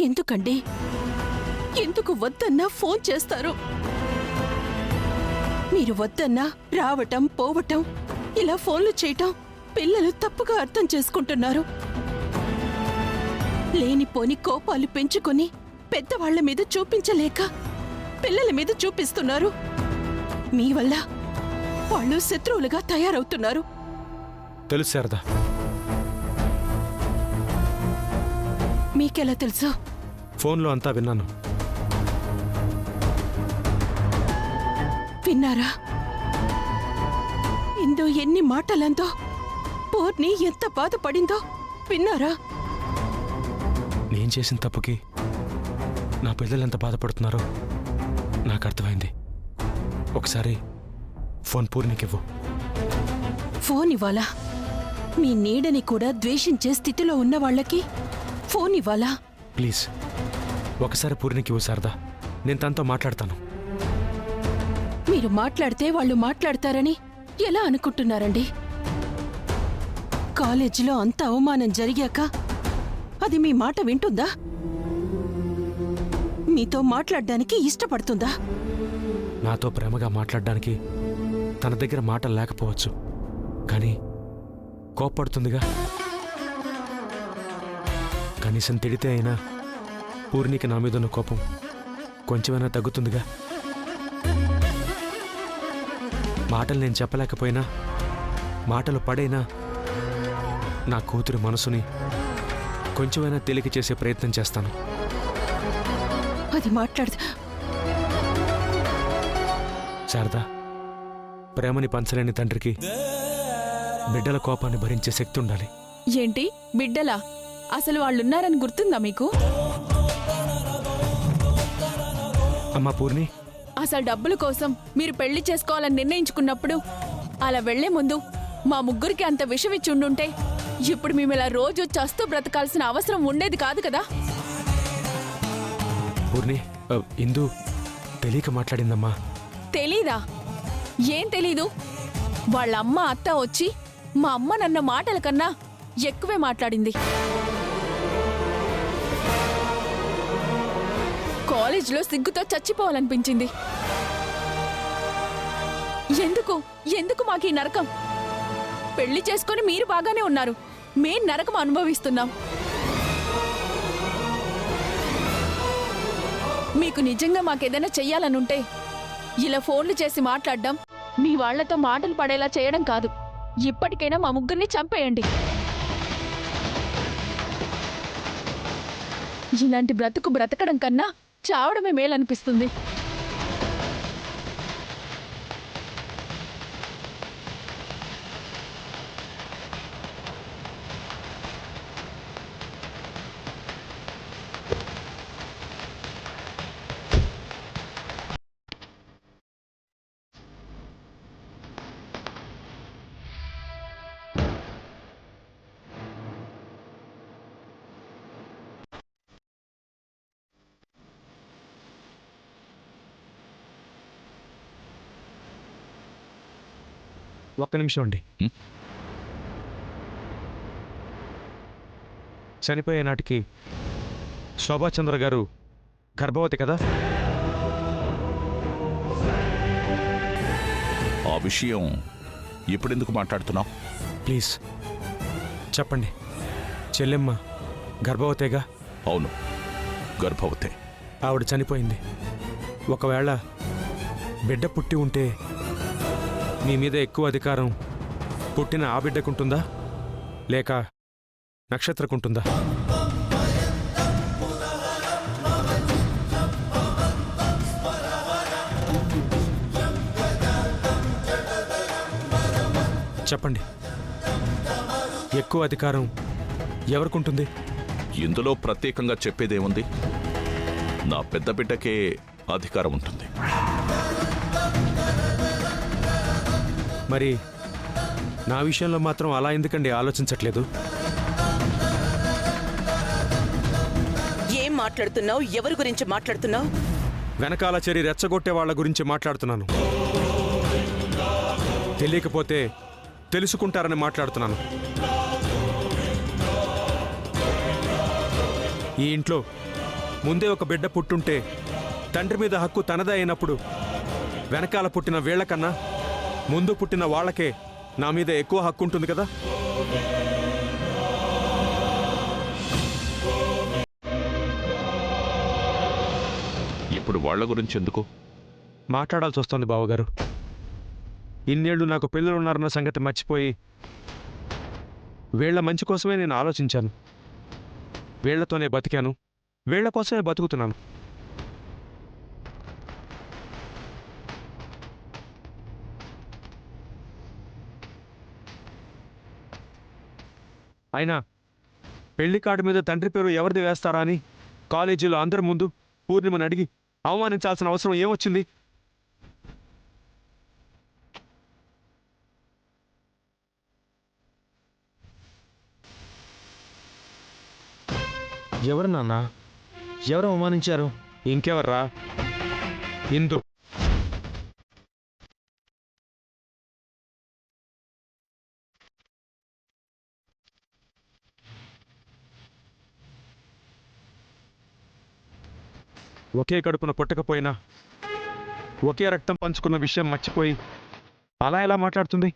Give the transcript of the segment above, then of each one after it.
ఎందుకండి? ఎందుకు వద్దన్నా ఫోన్ చేస్తారు? మీరు వద్దన్నా రావటం పోవటం ఇలా ఫోన్లు చేయటం పిల్లలు తప్పుగా అర్థం చేసుకుంటున్నారు. లేనిపోని కోపాలు పెంచుకొని పెద్దవాళ్ల మీద చూపించలేక పిల్లల మీద చూపిస్తున్నారు. మీ వల్ల వాళ్ళు శత్రువులుగా తయారవుతున్నారు. తెలుసు శారదా. మీకెలా తెలుసు? ఫోన్లో అంతా విన్నాను. విన్నారా? ఇందు ఎన్ని మాటలందో, పూర్ణి ఎంత బాధపడిందో విన్నారా? నేను చేసిన తప్పుకి నా పిల్లలు ఎంత బాధపడుతున్నారో నాకు అర్థమైంది. ఒకసారి ఫోన్ పూర్ణికివ్వు. ఫోన్ ఇవ్వాలా? మీ నీడని కూడా ద్వేషించే స్థితిలో ఉన్న వాళ్ళకి ఫోన్ ఇవ్వాలా? ప్లీజ్ ఒకసారి పూర్ణికివ్వు శారదా. నేను తనతో మాట్లాడతాను. మీరు మాట్లాడితే వాళ్ళు మాట్లాడతారని ఎలా అనుకుంటున్నారండి? కాలేజీలో అంత అవమానం జరిగాక అది మీ మాట వింటుందా? మీతో మాట్లాడడానికి ఇష్టపడుతుందా? నాతో ప్రేమగా మాట్లాడడానికి తన దగ్గర మాటలు లేకపోవచ్చు, కానీ కోప్పడుతుందిగా. కనీసం తిడితే అయినా పూర్ణికి నా మీదున్న కోపం కొంచెమైనా తగ్గుతుందిగా. మాటలు నేను చెప్పలేకపోయినా, మాటలు పడైనా నా కూతురి మనసుని కొంచెమైనా తేలిక చేసే ప్రయత్నం చేస్తాను. అది మాట్లాడదు. శారదా, ప్రేమని పంచలేని తండ్రికి బిడ్డల కోపాన్ని భరించే శక్తి ఉండాలి. ఏంటి బిడ్డలా? అసలు వాళ్ళున్నారని గుర్తుందా మీకు? అమ్మా పూర్ణి, అసలు డబ్బుల కోసం మీరు పెళ్లి చేసుకోవాలని నిర్ణయించుకున్నప్పుడు అలా వెళ్లే ముందు మా ముగ్గురికి అంత విషం ఇచ్చి ఉండుంటే ఇప్పుడు మేము ఇలా రోజు చస్తూ బ్రతకాల్సిన అవసరం ఉండేది కాదు కదా. పూర్ణి, ఇందు తెలియక మాట్లాడిందమ్మా. తెలీదా? ఏం తెలీదు? వాళ్ళ అమ్మ అత్త వచ్చి మా అమ్మ నన్న మాటల కన్నా ఎక్కువే మాట్లాడింది. కాలేజీలో సిగ్గుతో చచ్చిపోవాలనిపించింది. ఎందుకు ఎందుకు మాకు ఈ నరకం? పెళ్లి చేసుకొని మీరు బాగానే ఉన్నారు, మేం నరకం అనుభవిస్తున్నాం. మీకు నిజంగా మాకేదైనా చెయ్యాలనుంటే ఇలా ఫోన్లు చేసి మాట్లాడడం, మీ వాళ్లతో మాటలు పడేలా చేయడం కాదు. ఇప్పటికైనా మా ముగ్గురిని చంపేయండి. ఇలాంటి బ్రతుకు బ్రతకడం కన్నా చావడమే మేలనిపిస్తుంది. ఒక్క నిమిషం అండి. చనిపోయే నాటికి శోభాచంద్ర గారు గర్భవతి కదా? ఆ విషయం ఇప్పుడెందుకు మాట్లాడుతున్నావు? ప్లీజ్ చెప్పండి. చెల్లెమ్మ గర్భవతేగా? అవును, గర్భవతే. ఆవిడ చనిపోయింది. ఒకవేళ బిడ్డ పుట్టి ఉంటే మీ మీద ఎక్కువ అధికారం పుట్టిన ఆ బిడ్డకుంటుందా లేక నక్షత్రకుంటుందా? చెప్పండి, ఎక్కువ అధికారం ఎవరికుంటుంది? ఇందులో ప్రత్యేకంగా చెప్పేదేముంది? నా పెద్ద బిడ్డకే అధికారం ఉంటుంది. మరి నా విషయంలో మాత్రం అలా ఎందుకండి ఆలోచించట్లేదు? ఏం మాట్లాడుతున్నావు? ఎవరి గురించి మాట్లాడుతున్నావు? వెనకాల చెరి రెచ్చగొట్టే వాళ్ళ గురించి మాట్లాడుతున్నాను. తెలియకపోతే తెలుసుకుంటారని మాట్లాడుతున్నాను. ఈ ఇంట్లో ముందే ఒక బిడ్డ పుట్టుంటే తండ్రి మీద హక్కు తనదే అయినప్పుడు వెనకాల పుట్టిన వీళ్లకన్నా ముందు పుట్టిన వాళ్ళకే నా మీద ఎక్కువ హక్కు ఉంటుంది కదా. ఇప్పుడు వాళ్ళ గురించి ఎందుకు? మాట్లాడాల్సి వస్తుంది బావగారు. ఇన్నేళ్లు నాకు పిల్లలు ఉన్నారన్న సంగతి మర్చిపోయి వీళ్ల మంచి కోసమే నేను ఆలోచించాను. వీళ్లతోనే బతికాను, వీళ్ల కోసమే బతుకుతున్నాను. అయినా పెళ్లి కార్డు మీద తండ్రి పేరు ఎవరిది వేస్తారా అని కాలేజీలో అందరి ముందు పూర్ణిమని అడిగి అవమానించాల్సిన అవసరం ఏమొచ్చింది? ఎవరు నాన్న? ఎవరు అవమానించారు? ఇంకెవర్రా, ఇందు. ఒకే కడుపున పుట్టకపోయినా ఒకే రక్తం పంచుకున్న విషయం మర్చిపోయి అలా ఎలా మాట్లాడుతుంది?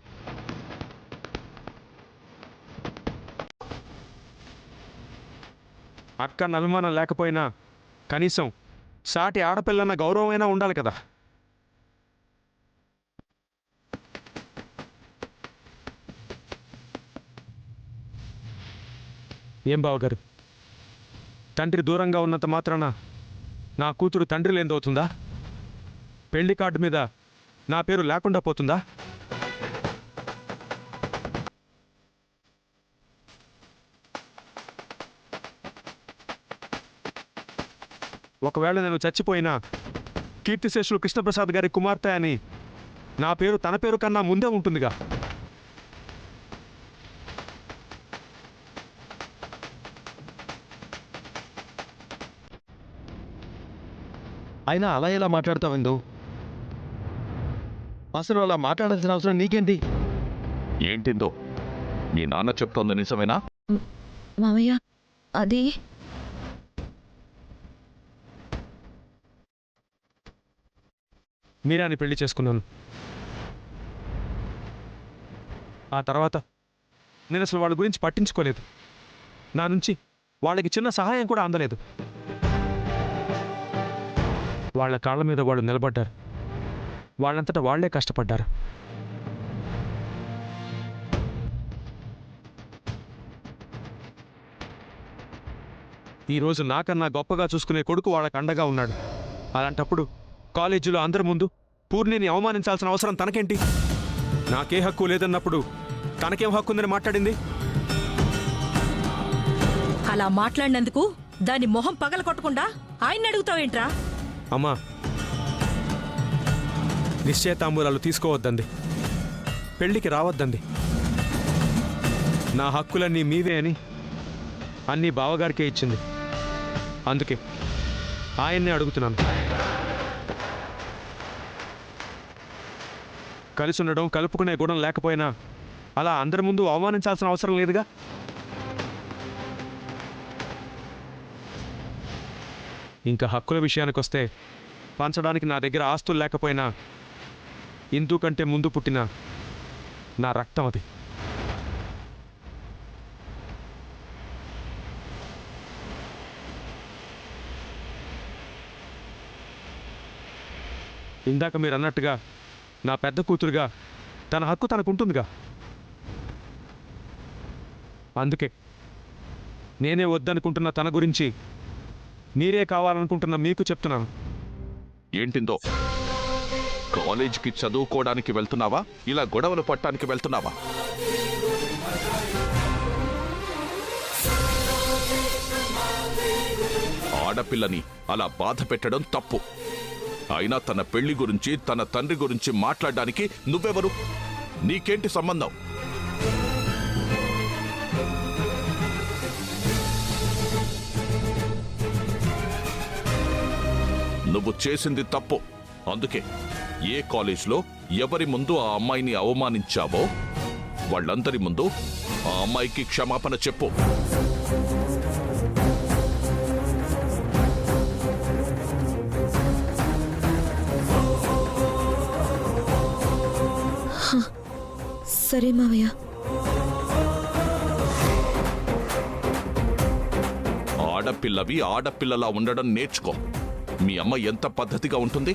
అక్క అనుమానం లేకపోయినా కనీసం సాటి ఆడపిల్లన్న గౌరవమైనా ఉండాలి కదా. ఏం బావగారు, తండ్రి దూరంగా ఉన్నంత మాత్రాన నా కూతురు తండ్రి లేనిదవుతుందా? పెళ్లి కార్డు మీద నా పేరు లేకుండా పోతుందా? ఒకవేళ నేను చచ్చిపోయినా కీర్తిశేషులు కృష్ణప్రసాద్ గారి కుమార్తె అని నా పేరు తన పేరు కన్నా ముందే ఉంటుందిగా. అయినా అలా ఎలా మాట్లాడతావు? అసలు అలా మాట్లాడాల్సిన అవసరం నీకేంటి? ఏంటిందో మీ నాన్న చెప్తోంది నిజమేనా? మామయ్య, అది మీరాని పెళ్లి చేసుకున్నాను. ఆ తర్వాత నేను అసలు వాళ్ళ గురించి పట్టించుకోలేదు. నా నుంచి వాళ్ళకి చిన్న సహాయం కూడా అందలేదు. వాళ్ళ కాళ్ళ మీద వాళ్ళు నిలబడ్డారు. వాళ్ళంతటా వాళ్లే కష్టపడ్డారు. ఈరోజు నాకన్నా గొప్పగా చూసుకునే కొడుకు వాళ్ళకి అండగా ఉన్నాడు. అలాంటప్పుడు కాలేజీలో అందరి ముందు పూర్ణిని అవమానించాల్సిన అవసరం తనకేంటి? నాకే హక్కు లేదన్నప్పుడు తనకేం హక్కు ఉందని మాట్లాడింది? అలా మాట్లాడినందుకు దాని మొహం పగల కొట్టకుండా ఆయన అడుగుతావేంట్రా? అమ్మా, నిశ్చయతాంబూలాలు తీసుకోవద్దంది, పెళ్లికి రావద్దంది. నా హక్కులన్నీ మీవే అని అన్నీ బావగారికే ఇచ్చింది. అందుకే ఆయన్నే అడుగుతున్నాను. కలిసి ఉండడం, కలుపుకునే గుణం లేకపోయినా అలా అందరి ముందు అవమానించాల్సిన అవసరం లేదుగా. ఇంకా హక్కుల విషయానికి వస్తే పంచడానికి నా దగ్గర ఆస్తులు లేకపోయినా ఇందు కంటే ముందు పుట్టిన నా రక్తం అది. ఇందాక మీరు అన్నట్టుగా నా పెద్ద కూతురుగా తన హక్కు తనకుంటుందిగా. అందుకే నేనే వద్దనుకుంటున్న తన గురించి మీరే కావాలనుకుంటున్న మీకు చెప్తున్నాను. ఏంటిందో, కాలేజీకి చదువుకోవడానికి వెళ్తున్నావా, ఇలా గొడవలు పట్టడానికి వెళ్తున్నావా? ఆడపిల్లని అలా బాధ పెట్టడం తప్పు. అయినా తన పెళ్లి గురించి, తన తండ్రి గురించి మాట్లాడడానికి నువ్వెవరు? నీకేంటి సంబంధం? నువ్వు చేసింది తప్పు. అందుకే ఏ కాలేజ్లో ఎవరి ముందు ఆ అమ్మాయిని అవమానించావో వాళ్ళందరి ముందు ఆ అమ్మాయికి క్షమాపణ చెప్పు. సరే మావయ్య. ఆడపిల్లవి ఆడపిల్లలా ఉండడం నేర్చుకో. మీ అమ్మ ఎంత పద్ధతిగా ఉంటుంది,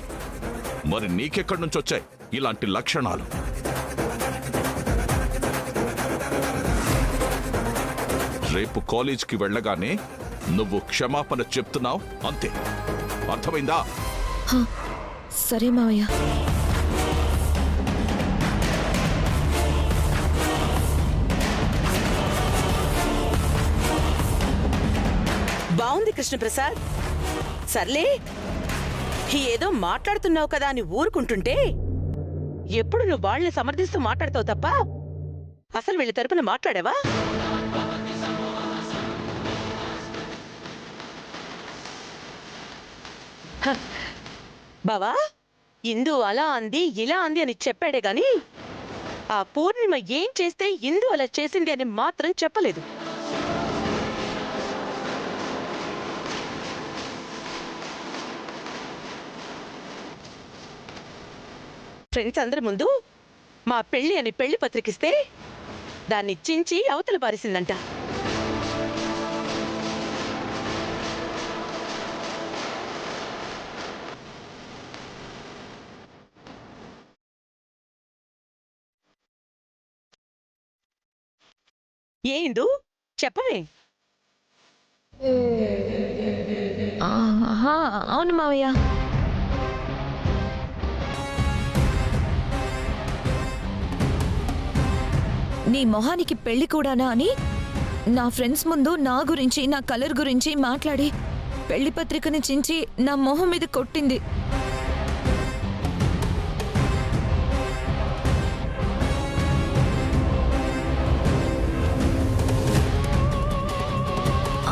మరి నీకెక్కడి నుంచి వచ్చాయి ఇలాంటి లక్షణాలు? రేపు కాలేజ్కి వెళ్ళగానే నువ్వు క్షమాపణ చెప్తున్నావు అంతే, అర్థమైందా? హా, సరే మావయ్య. బాగుంది కృష్ణప్రసాద్. సర్లే, ఏదో మాట్లాడుతున్నావు కదా అని ఊరుకుంటుంటే ఎప్పుడు నువ్వు వాళ్ళని సమర్థిస్తూ మాట్లాడతావు తప్ప అసలు వీళ్ళ తరపున మాట్లాడావా? హ, బావా, ఇందు అలా అంది ఇలా అంది అని చెప్పాడే గాని ఆ పూర్ణిమ ఏం చేస్తే ఇందు అలా చేసింది అని మాత్రం చెప్పలేదు. ఫ్రెండ్స్ అందరి ముందు మా పెళ్లి అని పెళ్లి పత్రికిస్తే దాన్ని చించి అవతల పారేసిందంట. ఏందు చెప్పవే? ఆహా, అవును మావయ్య. నీ మొహానికి పెళ్లి కూడానా అని నా ఫ్రెండ్స్ ముందు నా గురించి, నా కలర్ గురించి మాట్లాడి పెళ్లి పత్రికని చించి నా మొహం మీద కొట్టింది.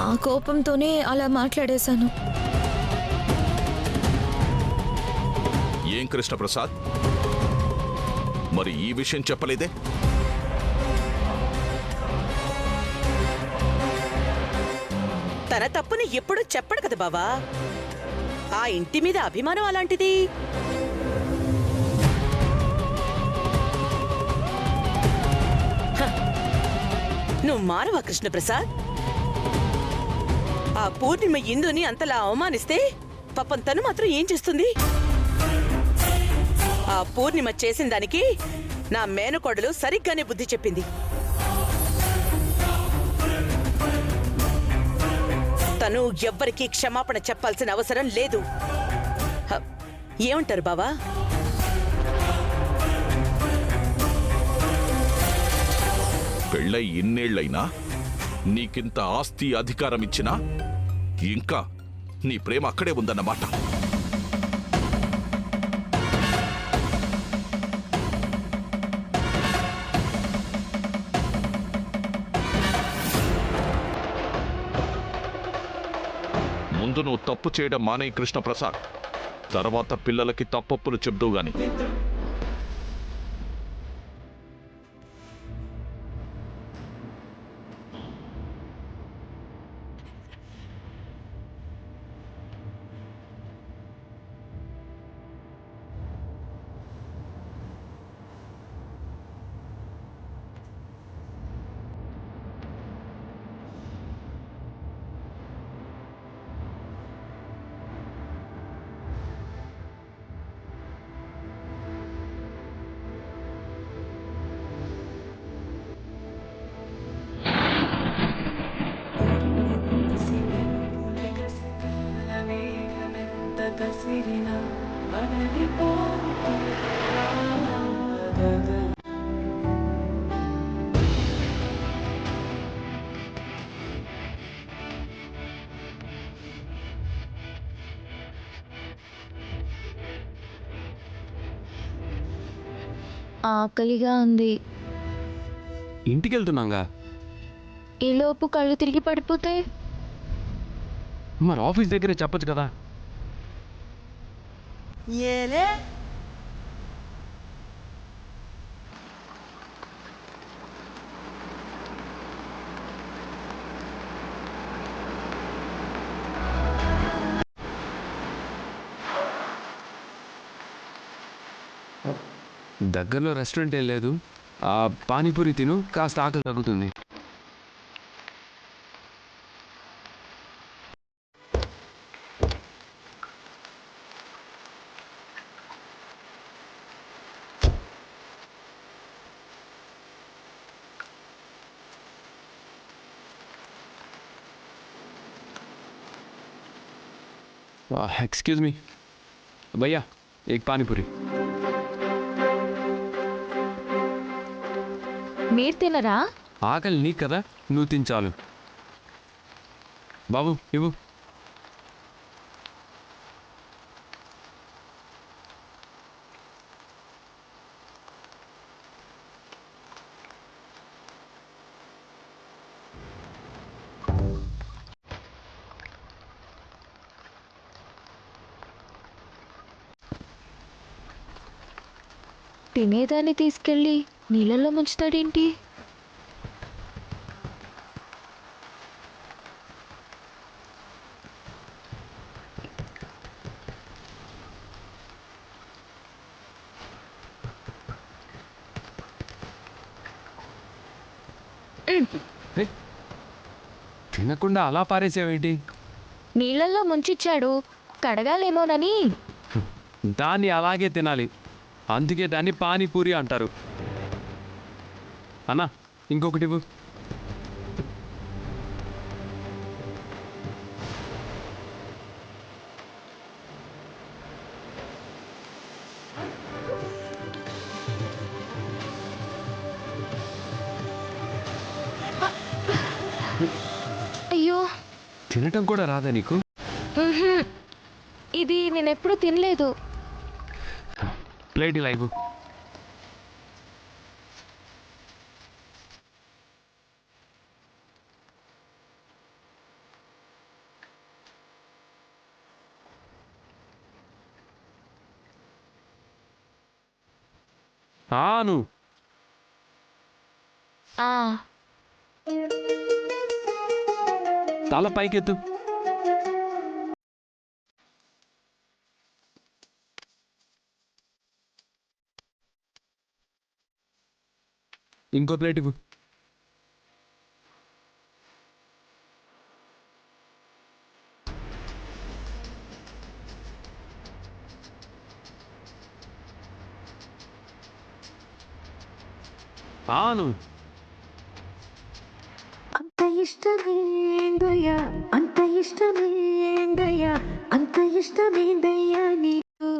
ఆ కోపంతోనే అలా మాట్లాడేశాను. ఏం కృష్ణప్రసాద్, మరి ఈ విషయం చెప్పలేదే? తన తప్పుని ఎప్పుడూ చెప్పడు కదా బావా. ఆ ఇంటి మీద అభిమానం అలాంటిది. హ, నువ్వు మారవా కృష్ణప్రసాద్? ఆ పూర్ణిమ ఇందుని అంతలా అవమానిస్తే పాపం తను మాత్రం ఏం చేస్తుంది? ఆ పూర్ణిమ చేసిన దానికి నా మేనకోడలు సరిగ్గానే బుద్ధి చెప్పింది. తను ఎవ్వరికీ క్షమాపణ చెప్పాల్సిన అవసరం లేదు. హ, ఏమంటారు బావా? పెళ్ళై ఇన్నేళ్లైనా నీకింత ఆస్తి అధికారం ఇచ్చినా ఇంకా నీ ప్రేమ అక్కడే ఉందన్నమాట. ముందు నువ్వు తప్పు చేయడం మానే కృష్ణప్రసాద్, తర్వాత పిల్లలకి తప్పప్పులు చెప్దువు గాని. ఆకలిగా ఉంది. ఇంటికి వెళ్తున్నాగా. ఈలోపు కళ్ళు తిరిగి పడిపోతే మరి ఆఫీస్ దగ్గరే చెప్పొచ్చు కదా. ఏలే, దగ్గరలో రెస్టారెంట్ ఏం లేదు, ఆ పానీపూరి తిను, కాస్త ఆకలి తగ్గుతుంది. एक्सक्यूज मी भैया, एक पानी पूरी. మీరు తినరా? ఆకలి నీకు కదా, నువ్వు తినచాలు. బాబు ఇవ్వు. తినేదాన్ని తీసుకెళ్ళి నీళ్ళల్లో ముంచుతాడేంటి? తినకుండా అలా పారేసావేంటి? నీళ్ళల్లో ముంచిచ్చాడు, కడగాలేమోనని. దాన్ని అలాగే తినాలి, అందుకే దాన్ని పానీపూరి అంటారు. అన్నా ఇంకొకటి ఇవ్వు. అయ్యో, తినటం కూడా రాదా నీకు? ఇది నేనెప్పుడు తినలేదు. ప్లేట్ ఇలా ఇవ్వు. ఆను తల పైకెత్తు. ఇంకో ప్లేట్ ఇవ్వు. ఆను అంత ఇష్టమేందయ్యా, అంత ఇష్టమేందయ్యా, అంత ఇష్టమేందయ్యా నీకు.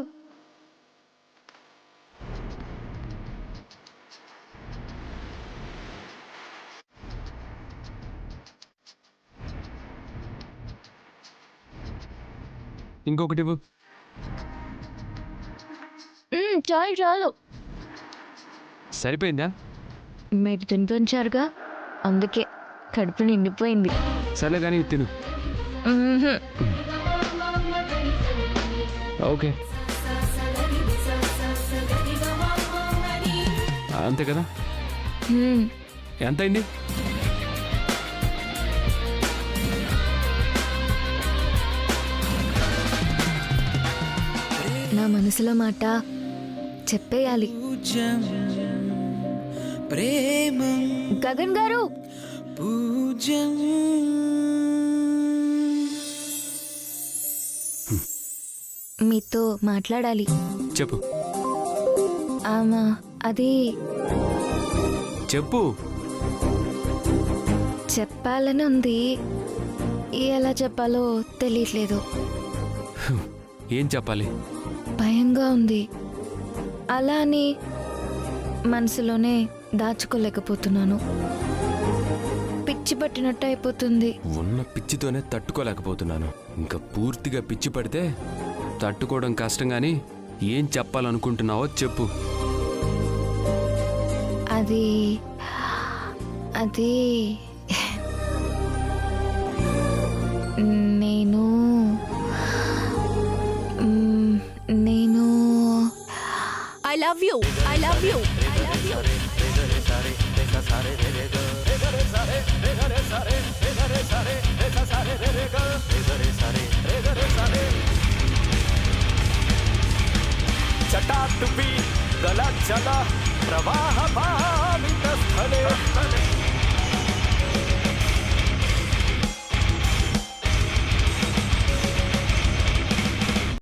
ఇంకొకటి ఇవ్వు. చాలు చాలు, సరిపోయిందా? మీరు తినిపించారుగా, అందుకే కడుపు నిండిపోయింది. సర్లే కానీ తిను. ఓకే, అంతే కదా. ఎంత అయింది? నా మనసులో మాట చెప్పేయాలి. గగన్ గారు, మీతో మాట్లాడాలి. చెప్పు. అది చెప్పు. చెప్పాలని ఉంది, ఎలా చెప్పాలో తెలియట్లేదు. ఏం చెప్పాలి? భయంగా ఉంది, అలా అని మనసులోనే దాచుకోలేకపోతున్నాను. పిచ్చి పట్టినట్టు అయిపోతుంది. ఉన్న పిచ్చితోనే తట్టుకోలేకపోతున్నాను. ఇంకా పూర్తిగా పిచ్చి పడితే తట్టుకోవడం కష్టం. కానీ ఏం చెప్పాలనుకుంటున్నావో చెప్పు. అది నేను I love you, I love you, I love you. చటాటుపి గల జల ప్రవాహ భావిత